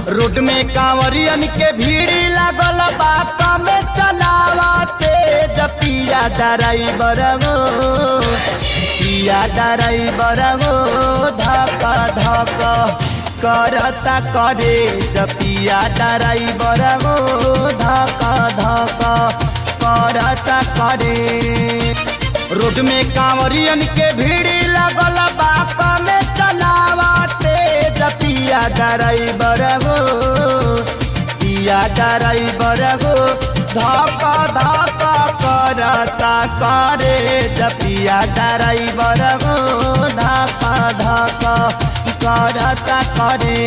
Road में कांवरियन के भीड़ लागल बा कमे चलावते पिया ड्राइवर गो पिया ड्राइवर गो धक धक करता करे पिया ड्राइवर गो धक धक करता करे। रोड में कांवरियन के भीड़ लागल बा कमे चलावते पिया ड्राइवर गो पिया ड्राइवर गो धक धक करता करे पिया ड्राइवर गो धक धक करता करे।